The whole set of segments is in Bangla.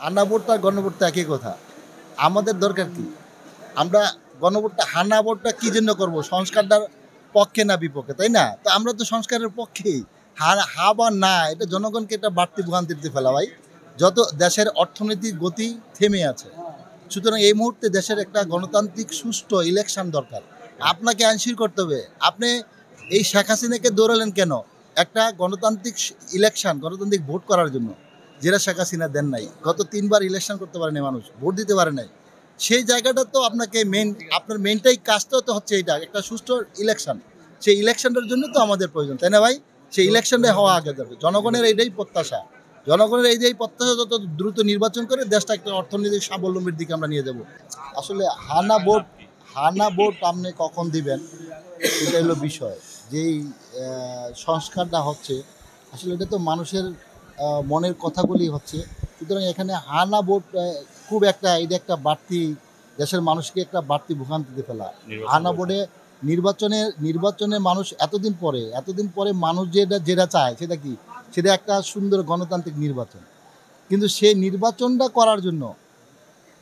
হানা ভোটটা গণভোটটা একই কথা। আমাদের দরকার কি? আমরা গণভোটটা হানা ভোটটা কি জন্য করব? সংস্কারটার পক্ষে না বিপক্ষে, তাই না? তো আমরা তো সংস্কারের পক্ষেই। হা বা না এটা জনগণকে এটা বাড়তি ভোগান্তিতে ফেলা ভাই। যত দেশের অর্থনৈতিক গতি থেমে আছে। সুতরাং এই মুহূর্তে দেশের একটা গণতান্ত্রিক সুষ্ঠু ইলেকশন দরকার। আপনাকে আইনশৃঙ্খলা করতে হবে। আপনি এই শেখ হাসিনাকে দৌড়ালেন কেন? একটা গণতান্ত্রিক ইলেকশন, গণতান্ত্রিক ভোট করার জন্য। যেটা শেখ হাসিনা দেন নাই। গত ৩ বার ইলেকশন করতে পারেনি মানুষ। ভোট দিতে পারে নাই। সেই জায়গাটা তো আপনাকে আপনার মেইনটাই কাজটা তো হচ্ছে এইটা, একটা সুষ্ঠু ইলেকশন। সেই ইলেকশনটার জন্য তো আমাদের প্রয়োজন, তাই না ভাই? সেই ইলেকশনটাই হওয়া আগে যাবে। জনগণের এইটাই প্রত্যাশা। জনগণের এই প্রত্যাশা যত দ্রুত নির্বাচন করে দেশটা একটা অর্থনৈতিক স্বাবলম্বীর দিকে আমরা নিয়ে যাব। আসলে হানা ভোট আপনি কখন দিবেন এটা হলো বিষয়। যেই সংস্কারটা হচ্ছে আসলে এটা তো মানুষের মনের কথাগুলি হচ্ছে। সুতরাং এখানে হানা ভোট খুব একটা এটা একটা বাড়তি দেশের মানুষকে একটা বাড়তি ভোগান্তিতে ফেলা। হানা ভোটে নির্বাচনে মানুষ এতদিন পরে মানুষ যেটা চায় সেটা কি? সেটা একটা সুন্দর গণতান্ত্রিক নির্বাচন। কিন্তু সেই নির্বাচনটা করার জন্য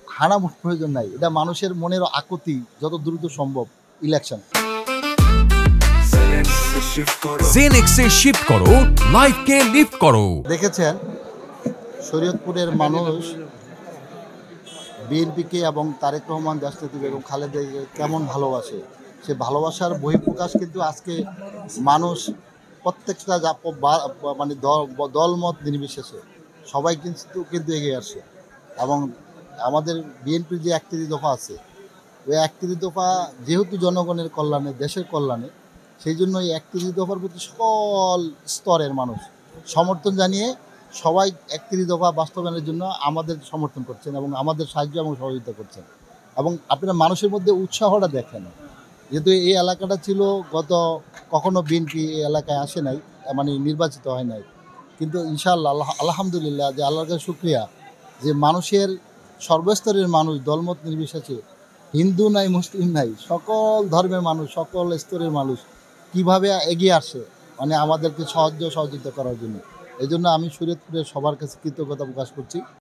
হানা ভোট প্রয়োজন নাই। এটা মানুষের মনের আকুতি যত দ্রুত সম্ভব ইলেকশন। জেনেক্সে শিফট করো, লাইফকে লিফট করো। দেখেছেন শরীয়তপুরের মানুষ বিএনপিকে এবং তারেক রহমান দেশনেত্রী বেগম খালেদা জিয়াকে কেমন ভালোবাসে। সে ভালোবাসার বহিঃপ্রকাশ কিন্তু আজকে মানুষ প্রত্যেকটা মানে দলমত নির্বিশেষে সবাই কিন্তু এগিয়ে আসছে। এবং আমাদের বিএনপির যে ৩১ দফা আছে, ওই ৩১ দফা যেহেতু জনগণের কল্যাণে, দেশের কল্যাণে, সেই জন্য এই ৩১ দফার প্রতি সকল স্তরের মানুষ সমর্থন জানিয়ে সবাই ৩১ দফা বাস্তবায়নের জন্য আমাদের সমর্থন করছেন এবং আমাদের সাহায্য এবং সহযোগিতা করছেন। এবং আপনারা মানুষের মধ্যে উৎসাহটা দেখেন। যেহেতু এই এলাকাটা ছিল কখনো বিএনপি এই এলাকায় আসে নাই, মানে নির্বাচিত হয় নাই, কিন্তু ইনশাআল্লাহ আলহামদুলিল্লাহ যে আল্লাহর কাছে শুকরিয়া যে মানুষের সর্বস্তরের মানুষ দলমত নির্বিশেষে, হিন্দু নাই মুসলিম নাই, সকল ধর্মের মানুষ, সকল স্তরের মানুষ কিভাবে এগিয়ে আসে মানে আমাদেরকে সহযোগিতা করার জন্য। এই জন্য আমি শরীয়তপুরের সবার কাছে কৃতজ্ঞতা প্রকাশ করছি।